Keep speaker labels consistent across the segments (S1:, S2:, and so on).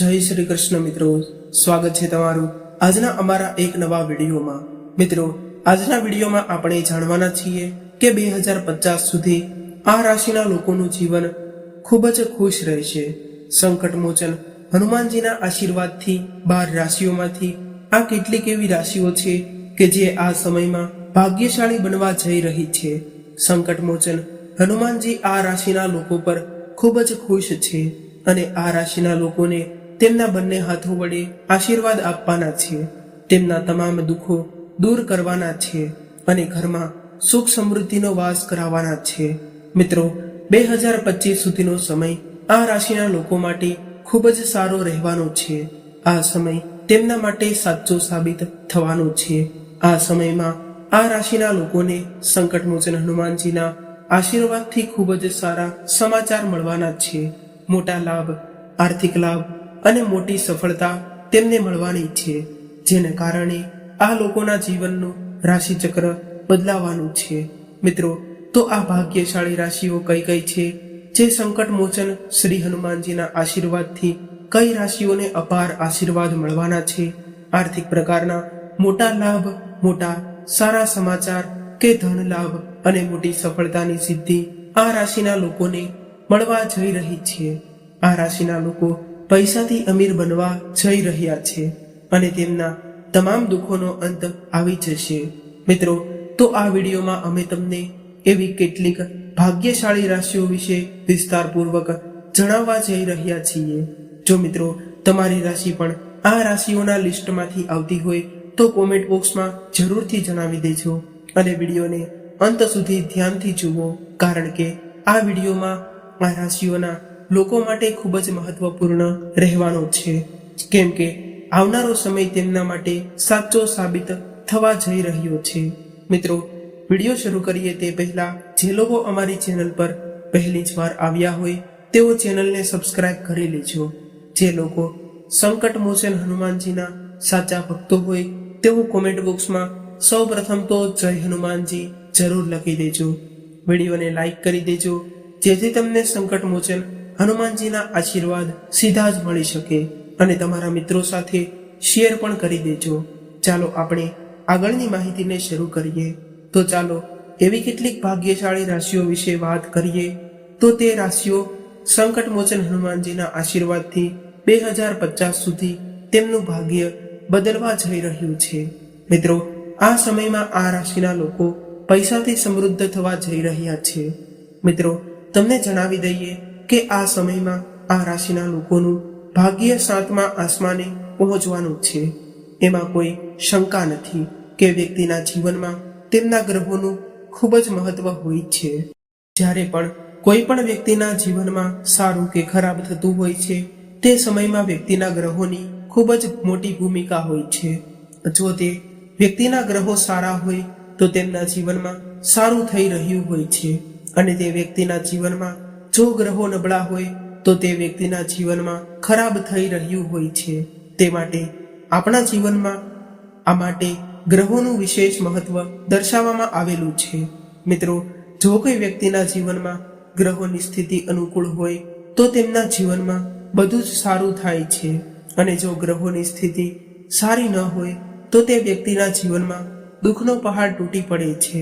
S1: જય શ્રી કૃષ્ણ મિત્રો, સ્વાગત છે તમારું આજના અમારા એક નવા વિડીયોમાં। મિત્રો, આજના વિડીયોમાં આપણે જાણવાના છીએ કે 2050 સુધી આ રાશિના લોકોનું જીવન ખૂબ જ ખુશ રહેશે। સંકટ મોચન હનુમાનજીના આશીર્વાદથી 12 રાશિઓમાંથી આ કેટલીક એવી રાશિઓ છે કે જે આ સમયમાં ભાગ્યશાળી બનવા જઈ રહી છે। સંકટ મોચન હનુમાનજી આ રાશિના લોકો પર ખૂબ જ ખુશ છે અને આ રાશિના લોકોને તેમના બંને હાથો વડે આશીર્વાદ આપવાના છે। તેમના તમામ દુઃખો દૂર કરવાના છે અને ઘરમાં સુખ સમૃદ્ધિનો વાસ કરાવવાના છે। મિત્રો, 2025 સુધીનો સમય આ રાશિના લોકો માટે ખૂબ જ સારો રહેવાનો છે। આ સમય તેમના માટે સાચો સાબિત થવાનો છે। આ સમયમાં આ રાશિના લોકોને સંકટમોચન હનુમાનજીના આશીર્વાદથી ખૂબ જ સારા સમાચાર મળવાના છે। મોટા લાભ, આર્થિક લાભ અને મોટી સફળતા તેમને મળવાની છે, જેને કારણે આ લોકોના જીવનનું રાશિચક્ર બદલાવાનું છે। મિત્રો, તો આ ભાગ્યશાળી રાશિઓ કઈ કઈ છે જે સંકટ મોચન શ્રી હનુમાનજીના આશીર્વાદથી કઈ રાશિઓને અપાર આશીર્વાદ મળવાના છે? આર્થિક પ્રકારના મોટા લાભ, મોટા સારા સમાચાર કે ધન લાભ અને મોટી સફળતાની સિદ્ધિ આ રાશિના લોકોને મળવા જઈ રહી છે। આ રાશિના લોકો પૈસાથી અમીર બનવા જઈ રહ્યા છે અને તેમના તમામ દુઃખોનો અંત આવી જશે। મિત્રો, તો આ વિડીયોમાં અમે તમને એવી કેટલીક ભાગ્યશાળી રાશિઓ વિશે વિસ્તારપૂર્વક જણાવવા જઈ રહ્યા છીએ। જો મિત્રો તમારી રાશિ પણ આ રાશિઓના લિસ્ટમાંથી આવતી હોય તો કોમેન્ટ બોક્સમાં જરૂરથી જણાવી દેજો અને વિડીયોને અંત સુધી ધ્યાનથી જુઓ, કારણ કે આ વિડીયોમાં આ રાશિઓના લોકો માટે ખૂબ જ મહત્વપૂર્ણ રહેવાનો છે, કેમ કે આવનારો સમય તેમના માટે સાચો સાબિત થવા જઈ રહ્યો છે। મિત્રો, વિડીયો શરૂ કરીએ તે પહેલા જે લોકો અમારી ચેનલ પર પહેલી જ વાર આવ્યા હોય તેઓ ચેનલને સબસ્ક્રાઇબ કરી લેજો। જે લોકો સંકટ મોચન હનુમાનજીના સાચા ભક્તો હોય તેઓ કોમેન્ટ બોક્સમાં સૌ પ્રથમ તો જય હનુમાનજી જરૂર લખી દેજો। વિડીયોને લાઈક કરી દેજો જેથી તમને સંકટ મોચન હનુમાનજીના આશીર્વાદ સીધા જ મળી શકે અને તમારા મિત્રો સાથે શેર પણ કરી દેજો। ચાલો આપણે આગળની માહિતીને શરૂ કરીએ। તો ચાલો એવી કેટલીક ભાગ્યશાળી રાશિઓ વિશે વાત કરીએ। તો તે રાશિઓ સંકટ મોચન હનુમાનજીના આશીર્વાદથી 2050 સુધી તેમનું ભાગ્ય બદલવા જઈ રહ્યું છે। મિત્રો, આ સમયમાં આ રાશિના લોકો પૈસાથી સમૃદ્ધ થવા જઈ રહ્યા છે। મિત્રો, તમને જણાવી દઈએ કે આ સમયમાં આ રાશિના લોકોનું ભાગ્ય 7મા આસમાને પહોંચવાનું છે। એમાં કોઈ શંકા નથી કે વ્યક્તિના જીવનમાં તેમના ગ્રહોનું ખૂબ જ મહત્વ હોય છે। જ્યારે પણ કોઈ પણ વ્યક્તિના જીવનમાં સારું કે ખરાબ થતું હોય છે તે સમયમાં વ્યક્તિના ગ્રહોની ખૂબ જ મોટી ભૂમિકા હોય છે। જો તે વ્યક્તિના ગ્રહો સારા હોય તો તેમના જીવનમાં સારું થઈ રહ્યું હોય છે અને તે વ્યક્તિના જીવનમાં જો ગ્રહો નબળા હોય તો તે વ્યક્તિના જીવનમાં ખરાબ થઈ રહ્યું હોય છે। તે માટે આપણા જીવનમાં આ માટે ગ્રહોનું વિશેષ મહત્વ દર્શાવવામાં આવેલું છે। મિત્રો, જો કોઈ વ્યક્તિના જીવનમાં ગ્રહોની સ્થિતિ અનુકૂળ હોય તો તેમના જીવનમાં બધું જ સારું થાય છે અને જો ગ્રહોની સ્થિતિ સારી ન હોય તો તે વ્યક્તિના જીવનમાં દુઃખનો પહાડ તૂટી પડે છે।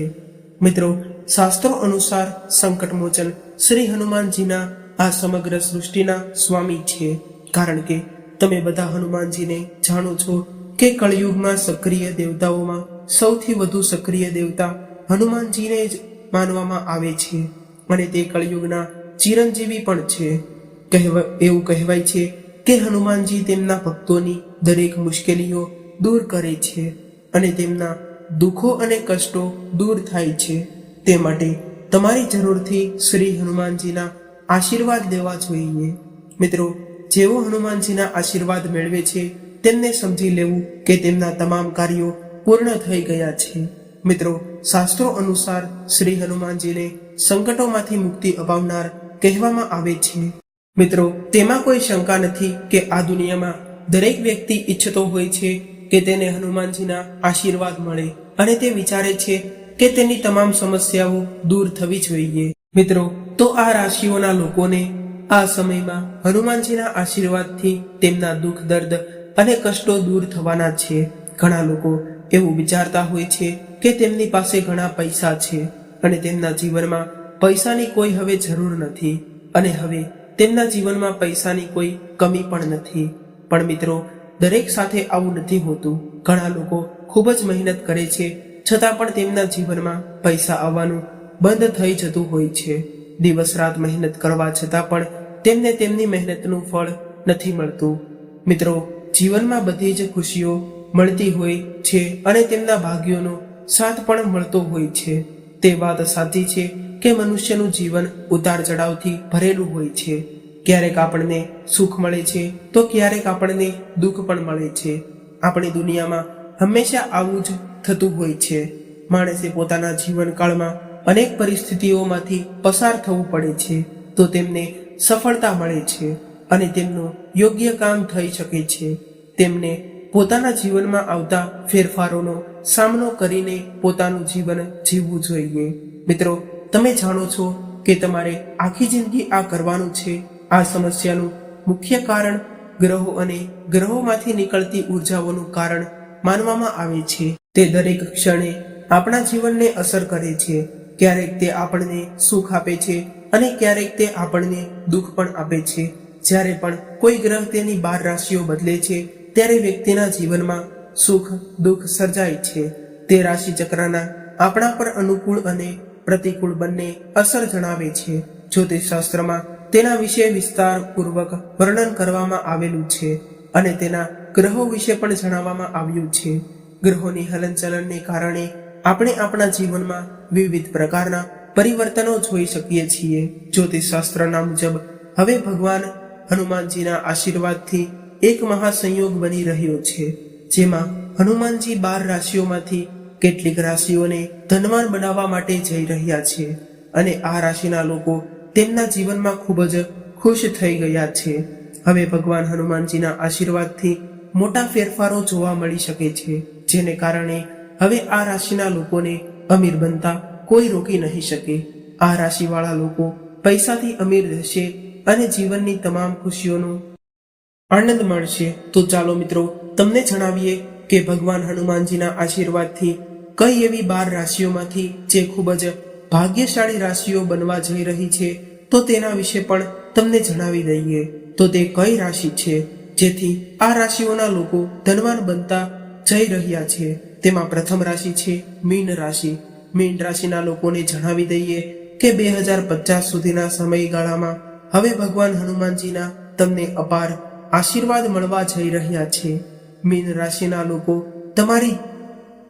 S1: મિત્રો, શાસ્ત્રો અનુસાર સંકટ મોચન શ્રી હનુમાનજીના આ સમગ્ર સૃષ્ટિના સ્વામી છે, કારણ કે તમે બધા હનુમાનજીને જાણો છો કે કળિયુગમાં સક્રિય દેવતાઓમાં સૌથી વધુ સક્રિય દેવતા હનુમાનજીને જ માનવામાં આવે છે અને તે કળિયુગના ચિરંજીવી પણ છે। એવું કહેવાય છે કે હનુમાનજી તેમના ભક્તોની દરેક મુશ્કેલીઓ દૂર કરે છે અને તેમના દુઃખો અને કષ્ટો દૂર થાય છે। તે માટે તમારી જરૂરથી શ્રી હનુમાનજીના આશીર્વાદ લેવા જોઈએ। મિત્રો, જેઓ હનુમાનજીના આશીર્વાદ મેળવે છે તેમને સમજી લેવું કે તેમના તમામ કાર્યો પૂર્ણ થઈ ગયા છે। મિત્રો, શાસ્ત્રો અનુસાર શ્રી હનુમાનજીને સંકટોમાંથી મુક્તિ અપાવનાર કહેવામાં આવે છે। મિત્રો, તેમાં કોઈ શંકા નથી કે આ દુનિયામાં દરેક વ્યક્તિ ઈચ્છતો હોય છે કે તેને હનુમાનજીના આશીર્વાદ મળે અને તે વિચારે છે કે તેની તમામ સમસ્યાઓ દૂર થવી જોઈએ। મિત્રો, તો આ રાશિઓના લોકોને આ સમયમાં હનુમાનજીના આશીર્વાદથી તેમના દુઃખ દર્દ અને કષ્ટો દૂર થવાના છે. ઘણા લોકો એવું વિચારતા હોય છે કે તેમની પાસે ઘણા પૈસા છે અને તેમના જીવનમાં પૈસાની કોઈ હવે જરૂર નથી અને હવે તેમના જીવનમાં પૈસાની કોઈ કમી પણ નથી. પણ મિત્રો, દરેક સાથે આવું નથી હોતું. ઘણા લોકો ખૂબ જ મહેનત કરે છે છતાં પણ તેમના જીવનમાં પૈસા આવવાનું બંધ થઈ જતું હોય છે. દિવસ રાત મહેનત કરવા છતાં પણ તેમને તેમની મહેનતનું ફળ નથી મળતું. મિત્રો, જીવનમાં બધી જ ખુશીઓ મળતી હોય છે અને તેમના ભાગ્યોનો સાથ પણ મળતો હોય છે. તે વાત સાચી છે કે મનુષ્યનું જીવન ઉતાર ચઢાવથી ભરેલું હોય છે. ક્યારેક આપણને સુખ મળે છે તો ક્યારેક આપણને દુઃખ પણ મળે છે. આપણી દુનિયામાં હંમેશા આવું જ થતું હોય છે. માણસે પોતાના જીવનકાળમાં અનેક પરિસ્થિતિઓમાંથી પસાર થવું પડે છે તો તેમને સફળતા મળે છે અને તેમનું યોગ્ય કામ થઈ શકે છે. તેમને પોતાના જીવનમાં આવતા ફેરફારોનો સામનો કરીને પોતાનું જીવન જીવવું જોઈએ. મિત્રો, તમે જાણો છો કે તમારે આખી જિંદગી આ કરવાનું છે. આ સમસ્યાનું મુખ્ય કારણ ગ્રહો અને ગ્રહોમાંથી નીકળતી ઉર્જાઓનું કારણ માનવામાં આવે છે. તે દરેક ક્ષણે આપણા જીવનને અસર કરે છે. ક્યારેક તે આપણને સુખ આપે છે અને ક્યારેક તે આપણને દુઃખ પણ આપે છે. જ્યારે પણ કોઈ ગ્રહ તેની 12 રાશિઓ બદલે છે ત્યારે વ્યક્તિના જીવનમાં સુખ દુઃખ સર્જાય છે. તે રાશિ ચક્રના આપણા પર અનુકૂળ અને પ્રતિકૂળ બંને અસર જણાવે છે. જ્યોતિષશાસ્ત્રમાં તેના વિશે વિસ્તારપૂર્વક વર્ણન કરવામાં આવેલું છે અને તેના ગ્રહો વિશે પણ જણાવવામાં આવ્યું છે. ગ્રહોની હલનચલનને કારણે આપણે આપણા જીવનમાં વિવિધ પ્રકારના પરિવર્તનો જોઈ શકીએ છીએ. જ્યોતિષશાસ્ત્રના મુજબ હવે ભગવાન હનુમાનજીના આશીર્વાદથી એક મહાસંયોગ બની રહ્યો છે, જેમાં હનુમાનજી 12 રાશિઓમાંથી કેટલીક રાશિઓને ધનવાન બનાવવા માટે જઈ રહ્યા છે અને આ રાશિના લોકો તેમના જીવનમાં ખૂબ જ ખુશ થઈ ગયા છે. હવે ભગવાન હનુમાનજીના આશીર્વાદથી મોટા ફેરફારો જોવા મળી શકે છે, જેને કારણે હવે આ રાશિના લોકોને અમીર બનતા કોઈ રોકી નહીં શકે. આ રાશિવાળા લોકો પૈસાથી અમીર રહેશે અને જીવનની તમામ ખુશીઓનો આનંદ માણશે. તો ચાલો મિત્રો, તમને જણાવીએ કે ભગવાન હનુમાનજીના આશીર્વાદથી કઈ એવી 12 રાશિઓમાંથી જે ખૂબ જ ભાગ્યશાળી રાશિઓ બનવા જઈ રહી છે તો તેના વિશે પણ તમને જણાવી દઈએ. તો તે કઈ રાશિ છે જેથી આ રાશિઓના લોકો ધનવાન બનતા જઈ રહ્યા છે? તેમાં પ્રથમ રાશિ છે મીન રાશિ. મીન રાશિના લોકોને જણાવી દઈએ કે 2050 સુધીના સમયગાળામાં હવે ભગવાન હનુમાનજીના તમને અપાર આશીર્વાદ મળવા જઈ રહ્યા છે. મીન રાશિના લોકો, તમારી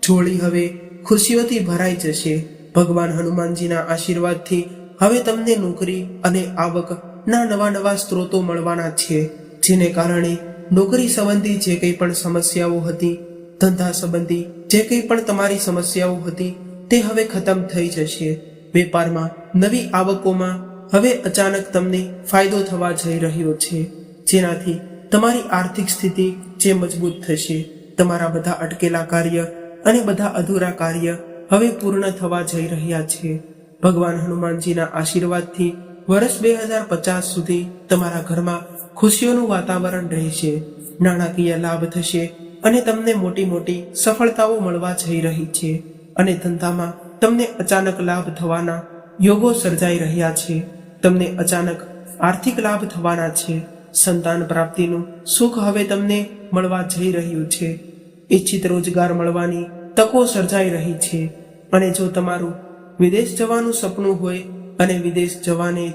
S1: જોડી હવે ખુશીઓથી ભરાઈ જશે. ભગવાન હનુમાનજીના આશીર્વાદથી હવે તમને નોકરી અને આવકના નવા સ્ત્રોતો મળવાના છે, જેને કારણે નોકરી સંબંધી જે કંઈ પણ સમસ્યાઓ હતી, ધંધા સંબંધી જે કંઈ પણ તમારી સમસ્યાઓ હતી તે હવે ખતમ થઈ જશે. વેપારમાં નવી આવકોમાં હવે અચાનક તમને ફાયદો થવા જઈ રહ્યો છે, જેનાથી તમારી આર્થિક સ્થિતિ જે મજબૂત થશે. તમારા બધા અટકેલા કાર્ય અને બધા અધૂરા કાર્ય હવે પૂર્ણ થવા જઈ રહ્યા છે. ભગવાન હનુમાનજીના આશીર્વાદથી વર્ષ 2050 સુધી તમારા ઘરમાં ખુશીઓનું વાતાવરણ રહેશે. નાણાકીય લાભ થશે અને તમને મોટી મોટી સફળતાઓ મળવા જઈ રહી છે અને ધંધામાં તમને અચાનક લાભ થવાના યોગો સર્જાઈ રહ્યા છે. તમને અચાનક આર્થિક લાભ થવાના છે. સંતાન પ્રાપ્તિનું સુખ હવે તમને મળવા જઈ રહ્યું છે. ઈચ્છિત રોજગાર મળવાની તકો સર્જાઈ રહી છે. અને જો તમારું વિદેશ જવાનું સપનું હોય અને વિદેશ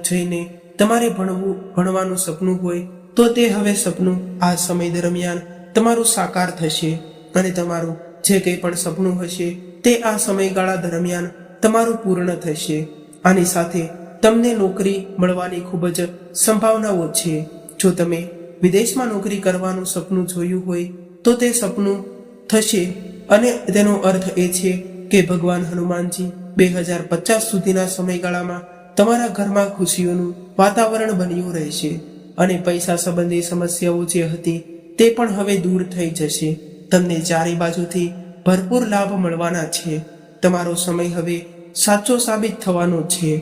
S1: જઈને તમારે ભણવાનું સપનું હોય તો તે હવે સપનું આ સમય દરમિયાન તમારું સાકાર થશે અને તમારું જે કંઈ પણ સપનું હશે તે આ સમયગાળા દરમિયાન તમારું પૂર્ણ થશે. આની સાથે તમને નોકરી મળવાની ખૂબ જ સંભાવનાઓ છે. જો તમે વિદેશમાં નોકરી કરવાનું સપનું જોયું હોય તો તે સપનું થશે અને તેનો અર્થ એ છે કે ભગવાન હનુમાનજી 2050 સુધીના સમયગાળામાં તમારા ઘરમાં ખુશીઓનું વાતાવરણ બન્યું રહેશે અને પૈસા સંબંધી સમસ્યાઓ જે હતી તે પણ હવે દૂર થઈ જશે. તમને ચારે બાજુથી ભરપૂર લાભ મળવાના છે. તમારો સમય હવે સાચો સાબિત થવાનો છે.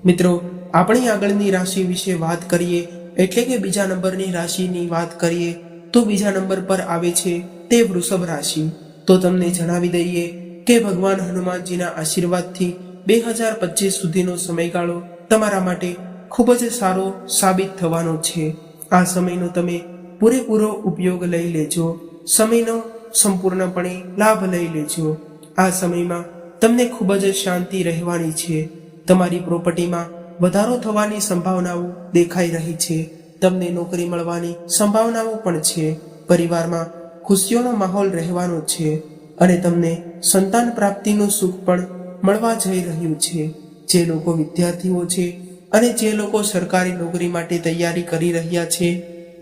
S1: મિત્રો, આપણી આગળની રાશિ વિશે વાત કરીએ એટલે કે બીજા નંબરની રાશિની વાત કરીએ તો બીજા નંબર પર આવે છે તે વૃષભ રાશિ. તો તમને જણાવી દઈએ કે ભગવાન હનુમાનજીના આશીર્વાદથી 2025 સુધીનો સમયગાળો તમારા માટે ખૂબ જ સારો સાબિત થવાનો છે. આ સમયનો તમે પૂરેપૂરો ઉપયોગ લઈ લેજો. સમયનો સંપૂર્ણપણે લાભ લઈ લેજો. આ સમયમાં તમને ખૂબ જ શાંતિ રહેવાની છે. તમારી પ્રોપર્ટીમાં વધારો થવાની સંભાવનાઓ દેખાઈ રહી છે. તમને નોકરી મળવાની સંભાવનાઓ પણ છે. પરિવારમાં ખુશીઓનો માહોલ રહેવાનો છે અને તમને સંતાન પ્રાપ્તિનું સુખ પણ મળવા જઈ રહ્યું છે. જે લોકો વિદ્યાર્થીઓ છે અને જે લોકો સરકારી નોકરી માટે તૈયારી કરી રહ્યા છે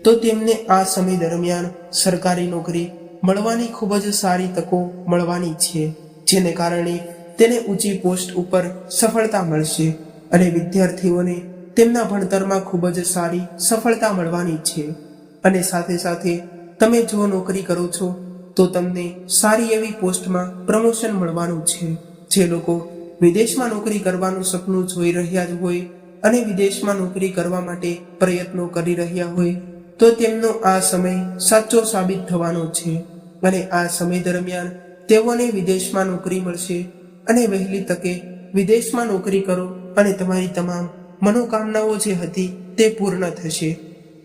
S1: તો તેમને આ સમય દરમિયાન સરકારી નોકરી મળવાની ખૂબ જ સારી તકો મળવાની છે, જેને કારણે તેને ઊંચી પોસ્ટ ઉપર સફળતા મળશે અને વિદ્યાર્થીઓને તેમના ભણતરમાં ખૂબ જ સારી સફળતા મળવાની છે. અને સાથે સાથે તમે જો નોકરી કરો છો તો તમને સારી એવી પોસ્ટમાં પ્રમોશન મળવાનું છે. જે લોકો વિદેશમાં નોકરી કરવાનું સપનું જોઈ રહ્યા હોય અને વિદેશમાં નોકરી કરવા માટે પ્રયત્નો કરી રહ્યા હોય તો તેમનો આ સમય સાચો સાબિત થવાનો છે અને આ સમય દરમિયાન તેઓને વિદેશમાં નોકરી મળશે અને વહેલી તકે વિદેશમાં નોકરી કરો અને તમારી તમામ મનોકામનાઓ જે હતી તે પૂર્ણ થશે.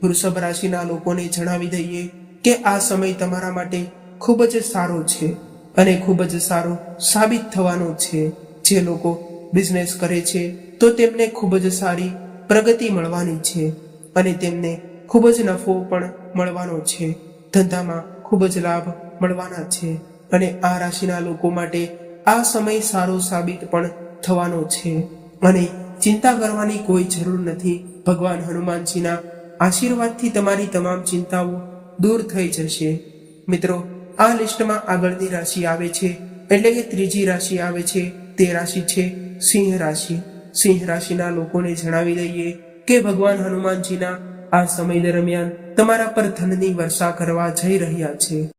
S1: વૃષભ રાશિના લોકોને જણાવી દઈએ કે આ સમય તમારા માટે ખૂબ જ સારો છે અને ખૂબ જ સારો સાબિત થવાનો છે. જે લોકો બિઝનેસ કરે છે તો તેમને ખૂબ જ સારી પ્રગતિ મળવાની છે અને તેમને ખૂબ જ નફો પણ મળવાનો છે. ધંધામાં ખૂબ જ લાભ મળવાના છે અને આ રાશિના લોકો માટે આ સમય સારો સાબિત પણ થવાનો છે અને ચિંતા કરવાની કોઈ જરૂર નથી. ભગવાન હનુમાનજીના આશીર્વાદથી તમારી તમામ ચિંતાઓ દૂર થઈ જશે. મિત્રો, આ લિસ્ટમાં આગળની રાશિ આવે છે એટલે કે ત્રીજી રાશિ આવે છે તે રાશિ છે સિંહ રાશિ. સિંહ રાશિના લોકોને જણાવી દઈએ કે ભગવાન હનુમાનજીના આ સમય દરમિયાન તમારા પર ધનની વર્ષા કરવા જઈ રહ્યા છે.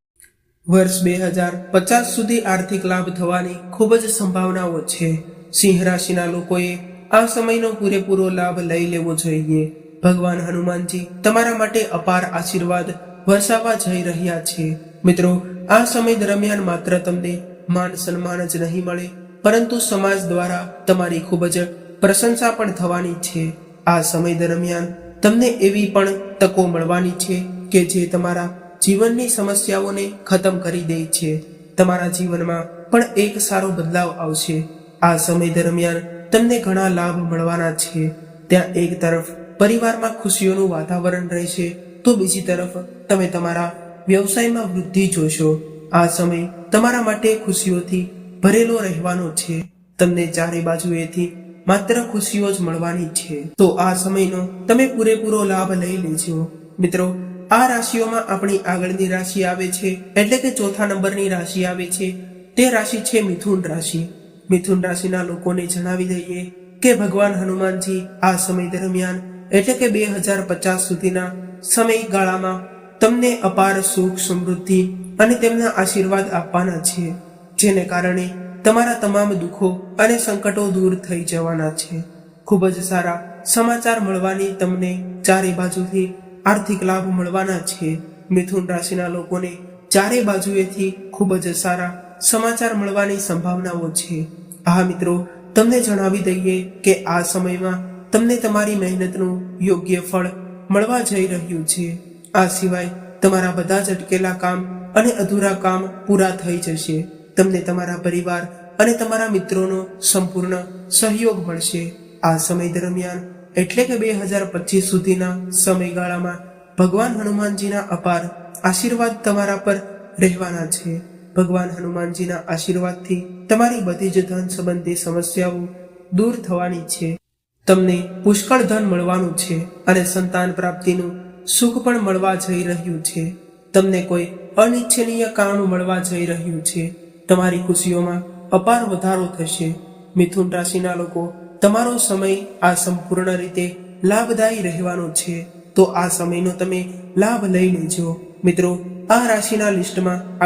S1: વર્ષ 2050 સુધી આર્થિક લાભ થવાની ખૂબ જ સંભાવનાઓ છે. સિંહ રાશિના લોકોએ આ સમયનો પૂરેપૂરો લાભ લઈ લેવો જોઈએ. ભગવાન હનુમાનજી તમારા માટે અપાર આશીર્વાદ વરસાવવા જઈ રહ્યા છે. મિત્રો, આ સમય દરમિયાન માત્ર તમને માન સન્માન જ નહીં મળે પરંતુ સમાજ દ્વારા તમારી ખૂબ જ પ્રશંસા પણ થવાની છે. આ સમય દરમિયાન તમને એવી પણ તકો મળવાની છે કે જે તમારા જીવનની સમસ્યાઓને ખતમ કરી દે છે. તમારા જીવનમાં પણ એક સારો બદલાવ આવશે. આ સમય દરમિયાન તમને ઘણા લાભ મળવાના છે. ત્યાં એક તરફ પરિવારમાં ખુશીઓનું વાતાવરણ રહેશે તો બીજી તરફ તમે તમારા વ્યવસાયમાં વૃદ્ધિ જોશો. આ સમય તમારા માટે ખુશીઓથી ભરેલો રહેવાનો છે. તમને ચારે બાજુએથી માત્ર ખુશીઓ જ મળવાની છે. તો આ સમયનો તમે પૂરેપૂરો લાભ લઈ લેજો. મિત્રો, આ રાશિઓમાં આપણી આગળની રાશિ આવે છે એટલે કે ચોથા નંબરની રાશિ આવે છે તે રાશિ છે મિથુન રાશિ. મિથુન રાશિના લોકોને જણાવી દઈએ કે ભગવાન હનુમાનજી આ સમય દરમિયાન એટલે કે 2050 સુધીના સમયગાળામાં તમને અપાર સુખ, સમૃદ્ધિ અને તેમના આશીર્વાદ આપવાના છે, જેને કારણે તમારા તમામ દુઃખો અને સંકટો દૂર થઈ જવાના છે. ખૂબ જ સારા સમાચાર મળવાની તમને ચારે બાજુથી આર્થિક લાભ મળવાના છે. મિથુન રાશિના લોકોને ચારે બાજુએથી ખૂબ જ સારા સમાચાર મળવાની સંભાવનાઓ છે. હા મિત્રો, તમને જણાવી દઈએ કે આ સમયમાં તમને તમારી મહેનતનું યોગ્ય ફળ મળવા જઈ રહ્યું છે. આ સિવાય તમારા બધા જ અટકેલા કામ અને અધૂરા કામ પૂરા થઈ જશે. તમને તમારા પરિવાર અને તમારા મિત્રોનો સંપૂર્ણ સહયોગ મળશે. આ સમય દરમિયાન એટલે કે 2025 સુધીના સમયગાળામાં ભગવાન હનુમાનજીના અપાર આશીર્વાદ તમારા પર રહેવાના છે. ભગવાન હનુમાનજીના આશીર્વાદથી તમારી બધી જ ધન સંબંધી સમસ્યાઓ દૂર થવાની છે. તમને પુષ્કળ ધન મળવાનું છે અને સંતાન પ્રાપ્તિનું સુખ પણ મળવા જઈ રહ્યું છે. તમને કોઈ અનિચ્છનીય કામ મળવા જઈ રહ્યું છે. તમારી ખુશીઓમાં અપાર વધારો થશે. મિથુન રાશિના લોકો, તમારો સમય આ સંપૂર્ણ રીતે લાભદાયી રહેવાનો છે. તો આ સમયનો તમે લાભ લઈ લેજો. મિત્રો, આ રાશિના લિસ્ટમાં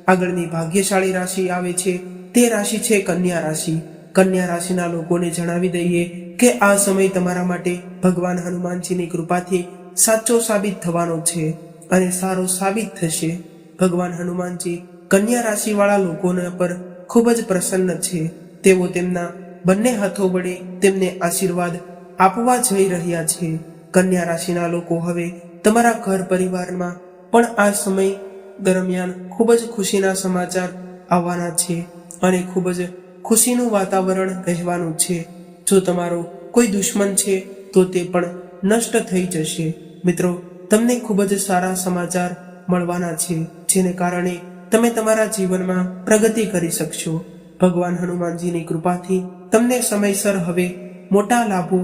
S1: આગળની ભાગ્યશાળી રાશિ આવે છે તે રાશિ છે કન્યા રાશિ. કન્યા રાશિના લોકોને જણાવી દઈએ કે આ સમય તમારા માટે ભગવાન હનુમાનજીની કૃપાથી સાચો સાબિત થવાનો છે અને સારો સાબિત થશે. ભગવાન હનુમાનજી કન્યા રાશિવાળા લોકોના પર ખૂબ જ પ્રસન્ન છે. તેઓ તેમના બંને હાથો વડે તેમને આશીર્વાદ આપવા જઈ રહ્યા છે. કન્યા રાશિના લોકો હવે તમારા ઘર પરિવારમાં પણ આ સમય દરમિયાન ખૂબ જ ખુશીના સમાચાર આવવાના છે અને ખૂબ જ ખુશીનું વાતાવરણ રહેવાનું છે. જો તમારો કોઈ દુશ્મન છે તો તે પણ નષ્ટ થઈ જશે. મિત્રો, તમને ખૂબ જ સારા સમાચાર મળવાના છે જેને કારણે તમે તમારા જીવનમાં પ્રગતિ કરી શકશો. ભગવાન હનુમાનજીની કૃપાથી તમને સમયસર હવે મોટા લાભો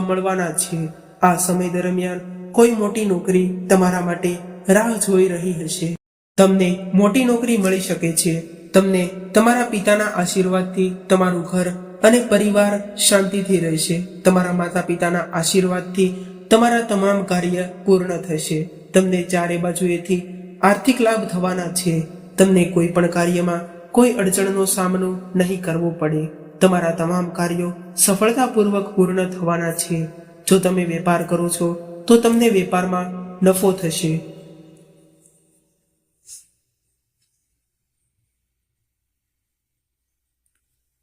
S1: મળવાના છે. આ સમય દરમિયાન કોઈ મોટી નોકરી તમારા માટે રાહ જોઈ રહી હશે. તમને મોટી નોકરી મળી શકે છે. તમને તમારા પિતાના આશીર્વાદથી તમારું ઘર અને પરિવાર શાંતિથી રહેશે. તમારા માતા પિતાના આશીર્વાદથી તમારા તમામ કાર્ય પૂર્ણ થશે. તમને ચારે બાજુએથી આર્થિક લાભ થવાના છે. તમને કોઈ પણ કાર્યમાં કોઈ અડચણનો સામનો નહીં કરવો પડે. તમારા તમામ કાર્યો સફળતાપૂર્વક પૂર્ણ થવાના છે. જો તમે વેપાર કરો છો તો તમને વેપારમાં નફો થશે.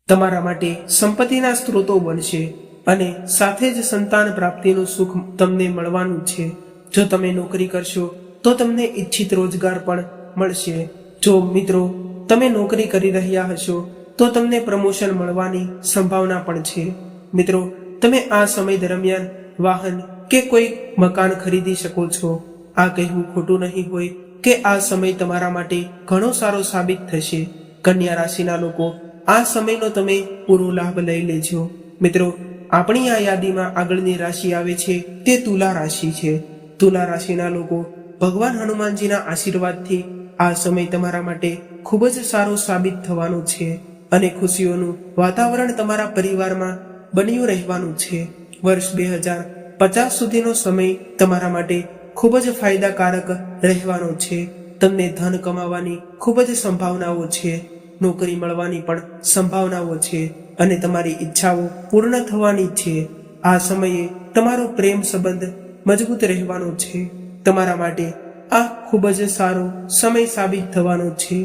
S1: તમારા માટે સંપત્તિના સ્ત્રોતો બનશે અને સાથે જ સંતાન પ્રાપ્તિનું સુખ તમને મળવાનું છે. જો તમે નોકરી કરશો તો તમને ઈચ્છિત રોજગાર પણ મળશે. જો મિત્રો તમે નોકરી કરી રહ્યા હશો તો તમને પ્રમોશન મળવાની સંભાવના પણ છે. મિત્રો, તમે આ સમય દરમિયાન વાહન કે કોઈ મકાન ખરીદી શકો છો. આ કહેવું ખોટું નહીં હોય કે આ સમય તમારા માટે ઘણો સારો સાબિત થશે. કન્યા રાશિના લોકો, આ સમયનો તમે પૂરો લાભ લઈ લેજો. મિત્રો, આપણી આ યાદીમાં આગળની રાશિ આવે છે તે તુલા રાશિ છે. તુલા રાશિના લોકો, ભગવાન હનુમાનજીના આશીર્વાદથી આ સમય તમારા માટે ખૂબ જ સારો સાબિત થવાનો છે અને ખુશીઓનું વાતાવરણ તમારા પરિવારમાં બન્યું રહેવાનું છે. વર્ષ 2050 સુધીનો સમય તમારા માટે ખૂબ જ ફાયદાકારક રહેવાનો છે. તમને ધન કમાવાની ખૂબ જ સંભાવનાઓ છે. નોકરી મળવાની પણ સંભાવનાઓ છે અને તમારી ઈચ્છાઓ પૂર્ણ થવાની છે. આ સમયે તમારો પ્રેમ સંબંધ મજબૂત રહેવાનો છે. તમારા માટે આ ખૂબ જ સારો સમય સાબિત થવાનો છે.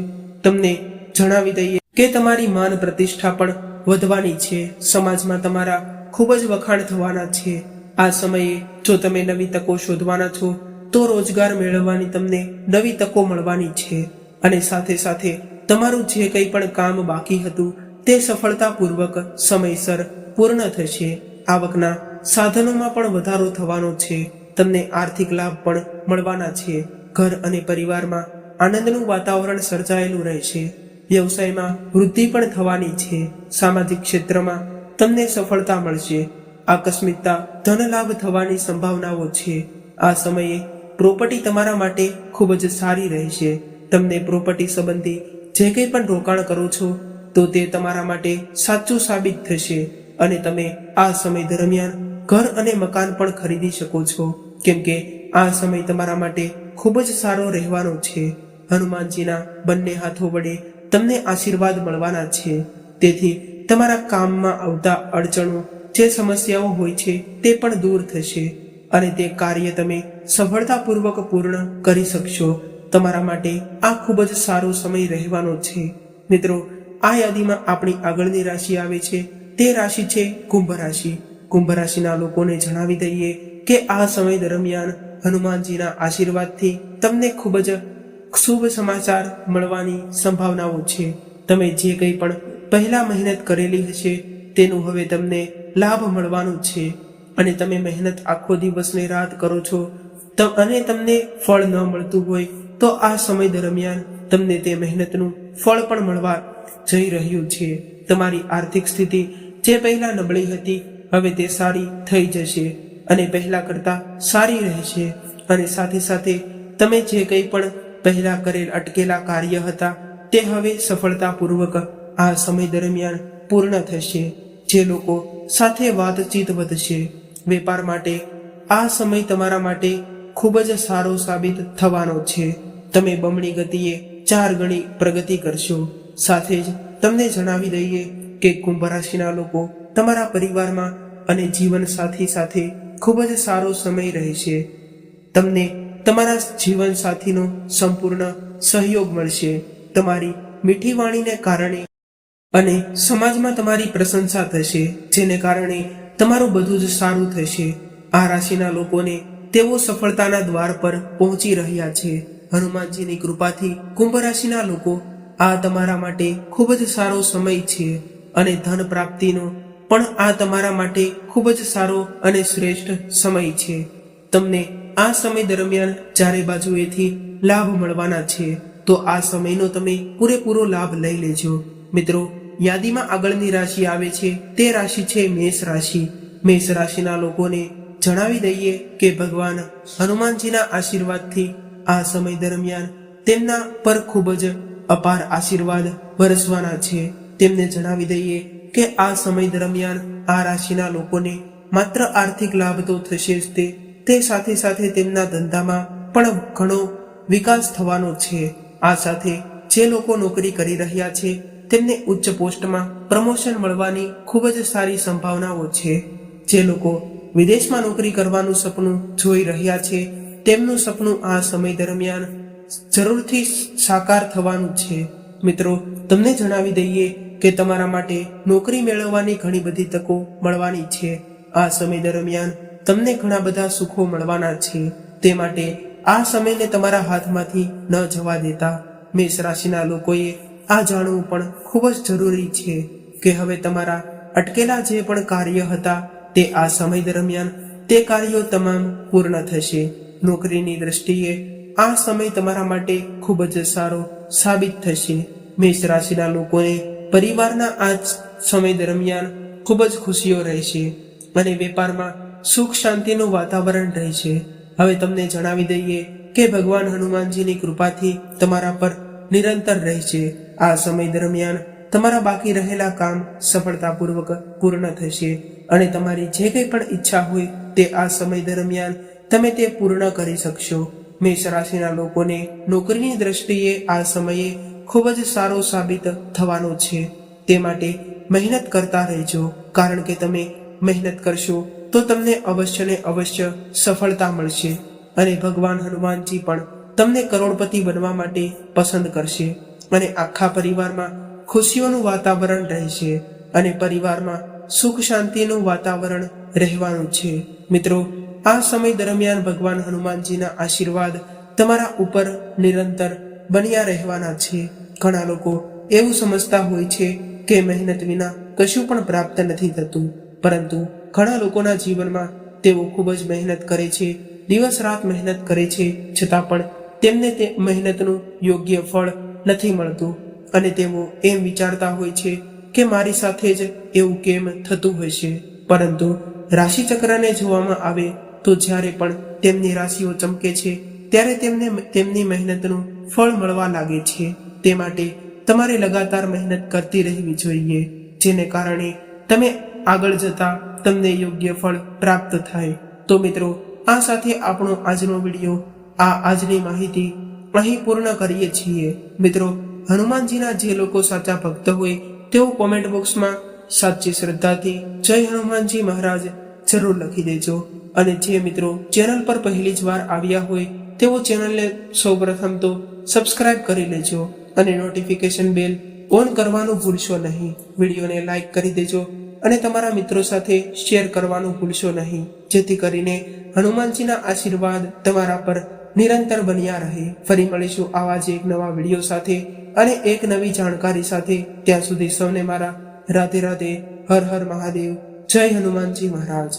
S1: તમને જણાવી દઈએ કે તમારી માન પ્રતિષ્ઠા પણ વધવાની છે. સમાજમાં તમારા ખૂબ જ વખાણ થવાના છે. આ સમયે જો તમે નવી તકો શોધવાના છો તો રોજગાર મેળવવાની તમને નવી તકો મળવાની છે અને સાથે સાથે તમારું જે કંઈ પણ કામ બાકી હતું તે સફળતાપૂર્વક સમયસર પૂર્ણ થશે. આવકના સાધનોમાં પણ વધારો થવાનો છે. તમને આર્થિક લાભ પણ મળવાના છે. ઘર અને પરિવારમાં આનંદનું વાતાવરણ સર્જાયેલું રહેશે. વ્યવસાયમાં વૃદ્ધિ પણ થવાની છે. સામાજિક ક્ષેત્રમાં તમને સફળતા મળશે. આકસ્મિકતા ધન લાભ થવાની સંભાવનાઓ છે. આ સમયે પ્રોપર્ટી તમારા માટે ખૂબ જ સારી રહેશે. તમને પ્રોપર્ટી સંબંધી જે કંઈ પણ રોકાણ કરો છો તો તે તમારા માટે સાચું સાબિત થશે અને તમે આ સમય દરમિયાન ઘર અને મકાન પણ ખરીદી શકો છો, કેમ કે આ સમય તમારા માટે ખૂબ જ સારો રહેવાનો છે. હનુમાનજીના બંને હાથો વડે તમને આશીર્વાદ મળવાના છે. તેથી તમારા કામમાં આવતા અડચણો, જે સમસ્યાઓ હોય છે તે પણ દૂર થશે અને તે કાર્ય તમે સફળતાપૂર્વક પૂર્ણ કરી શકશો. તમારા માટે આ ખૂબ જ સારો સમય રહેવાનો છે. મિત્રો, આ યાદીમાં આપણી આગળની રાશિ આવે છે તે રાશિ છે કુંભ રાશિ. કુંભ રાશિના લોકોને જણાવી દઈએ કે આ સમય દરમિયાન હનુમાનજીના આશીર્વાદથી તમને ખૂબ જ શુભ સમાચાર મળવાની સંભાવનાઓ છે. તમે જે કંઈ પણ પહેલા મહેનત કરેલી હશે તેનું હવે તમને લાભ મળવાનો છે અને તમે મહેનત આખો દિવસ ને રાત કરો છો અને તમને ફળ ન મળતું હોય તો આ સમય દરમિયાન તમને તે મહેનતનું ફળ પણ મળવા જઈ રહ્યું છે. તમારી આર્થિક સ્થિતિ જે પહેલા નબળી હતી હવે તે સારી થઈ જશે અને પહેલા કરતા સારી રહેશે અને સાથે સાથે તમે જે કંઈ પણ પહેલા કરેલ અટકેલા કાર્ય હતા તે હવે સફળતાપૂર્વક આ સમય દરમિયાન પૂર્ણ થશે. જે લોકો સાથે વાતચીત વધશે. વેપાર માટે આ સમય તમારા માટે ખૂબ જ સારો સાબિત થવાનો છે. તમે બમણી ગતિએ 4 ગણી પ્રગતિ કરશો. સાથે જ તમને જણાવી દઈએ કે કે કુંભ રાશિના લોકો તમારા પરિવારમાં અને જીવન સાથી સાથે ખૂબ જ સારો સમય રહેશે. તમને તમારા જીવન સાથીનો સંપૂર્ણ સહયોગ મળશે. તમારી મીઠી વાણીને કારણે અને સમાજમાં તમારી પ્રશંસા થશે, જેને કારણે તમારું બધું જ સારું થશે. આ રાશિના લોકોને તેઓ સફળતાના દ્વાર પર પહોંચી રહ્યા છે. હનુમાનજીની કૃપાથી કુંભ રાશિના લોકો આ તમારા માટે ખૂબ જ સારો સમય છે અને ધન પ્રાપ્તિનો પણ આ તમારા માટે ખૂબ જ સારો અને શ્રેષ્ઠ સમય છે. તમને આ સમય દરમિયાન ચારે બાજુએથી લાભ મળવાના છે, તો આ સમયનો તમે પૂરેપૂરો લાભ લઈ લેજો. મિત્રો, યાદીમાં આગળની રાશિ આવે છે તે રાશિ છે મેષ રાશિ. મેષ રાશિના લોકોને જણાવી દઈએ કે ભગવાન હનુમાનજીના આશીર્વાદથી આ સમય દરમિયાન તેમના પર ખૂબ જ અપાર આશીર્વાદ વરસવાના છે. તેમને જણાવી દઈએ કે આ સમય દરમિયાન આ રાશિના લોકોને માત્ર આર્થિક લાભ તો થશે જ, તે સાથે સાથે તેમના ધંધામાં પણ ઘણો વિકાસ થવાનો છે. આ સાથે જે લોકો નોકરી કરી રહ્યા છે તેમને ઉચ્ચ પોસ્ટમાં પ્રમોશન મળવાની ખૂબ જ સારી સંભાવનાઓ છે. જે લોકો વિદેશમાં નોકરી કરવાનું સપનું જોઈ રહ્યા છે તેમનું સપનું આ સમય દરમિયાન જરૂરથી સાકાર થવાનું છે. મિત્રો, તમને જણાવી દઈએ કે તમારા માટે નોકરી મેળવવાની ઘણી બધી તકો મળવાની છે. આ સમય દરમિયાન તમને ઘણા બધા સુખો મળવાના છે. તે માટે આ સમયને તમારા હાથમાંથી ન જવા દેતા મેષ રાશિના લોકોએ આ જાણવું પણ ખૂબ જ જરૂરી છે કે હવે તમારા અટકેલા જે પણ કાર્ય હતા તે આ સમય દરમિયાન તે કાર્યો તમામ પૂર્ણ થશે. નોકરીની દ્રષ્ટિએ આ સમય તમારા માટે ખૂબ જ સારો સાબિત થશે. મેષ રાશિના લોકોને પરિવારના આ સમય દરમિયાન ખૂબ જ ખુશીઓ રહેશે અને વેપારમાં સુખ શાંતિનું વાતાવરણ રહેશે. હવે તમને જણાવી દઈએ કે ભગવાન હનુમાનજીની કૃપાથી તમારા પર નિરંતર રહેશે. આ સમય દરમિયાન તમારા બાકી રહેલા કામ સફળતાપૂર્વક પૂર્ણ થશે અને તમારી જે કંઈ પણ ઈચ્છા હોય તે આ સમય દરમિયાન તમે તે પૂર્ણ કરી શકશો. મેષ રાશિના લોકોને નોકરીની દ્રષ્ટિએ આ સમયે ખૂબ જ સારો સાબિત થવાનો છે. તે માટે મહેનત કરતા રહેજો, કારણ કે તમે મહેનત કરશો તો તમને અવશ્ય ને અવશ્ય સફળતા મળશે અને ભગવાન હનુમાનજી પણ તમને કરોડપતિ બનવા માટે પસંદ કરશે અને આખા પરિવારમાં ખુશીઓનું વાતાવરણ રહેશે અને પરિવારમાં સુખ શાંતિનું વાતાવરણ રહેવાનું છે. મિત્રો, આ સમય દરમિયાન ભગવાન હનુમાનજીના આશીર્વાદ તમારા ઉપર નિરંતર બન્યા રહેવાના છે. ઘણા લોકો એવું સમજતા હોય છે કે મહેનત વિના કશું પણ પ્રાપ્ત નથી થતું, પરંતુ ઘણા લોકોના જીવનમાં તેઓ ખૂબ જ મહેનત કરે છે, દિવસ રાત મહેનત કરે છે, છતાં પણ તેમને તે મહેનતનું યોગ્ય ફળ નથી મળતું અને તેઓ એમ વિચારતા હોય છે કે મારી સાથે જ એવું કેમ થતું હશે. પરંતુ રાશિચક્રને જોવામાં આવે તો જ્યારે પણ તેમની રાશિઓ ચમકે છે ત્યારે તેમને તેમની મહેનતનું ફળ મળવા લાગે છે. તે માટે તમારે લગાતાર મહેનત કરતી રહેવી જોઈએ, જેને કારણે તમે આગળ જતા તમને યોગ્ય ફળ પ્રાપ્ત થાય. તો મિત્રો, આ સાથે આપણો આજનો વિડીયો આજની માહિતી અહીં પૂર્ણ કરીએ છીએ. મિત્રો, હનુમાનજીના જે લોકો સાચા ભક્ત હોય તેઓ કોમેન્ટ બોક્સમાં સાચી શ્રદ્ધાથી જય હનુમાનજી મહારાજ જરૂર લખી દેજો. અને જે મિત્રો ચેનલ પર પહેલી જ વાર આવ્યા હોય તેઓ ચેનલને સૌપ્રથમ તો સબસ્ક્રાઇબ કરી લેજો અને નોટિફિકેશન બેલ ઓન કરવાનું ભૂલશો નહીં. વિડીયોને લાઈક કરી દેજો અને તમારા મિત્રો સાથે શેર કરવાનું ભૂલશો નહીં, જેથી કરીને હનુમાનજીના આશીર્વાદ તમારા પર નિરંતર બન્યા રહે. ફરી મળીશું આવા જ એક નવા વિડીયો સાથે અને એક નવી જાણકારી સાથે. ત્યાં સુધી સૌને મારા રાધે રાધે, હર હર મહાદેવ, જય હનુમાનજી મહારાજ.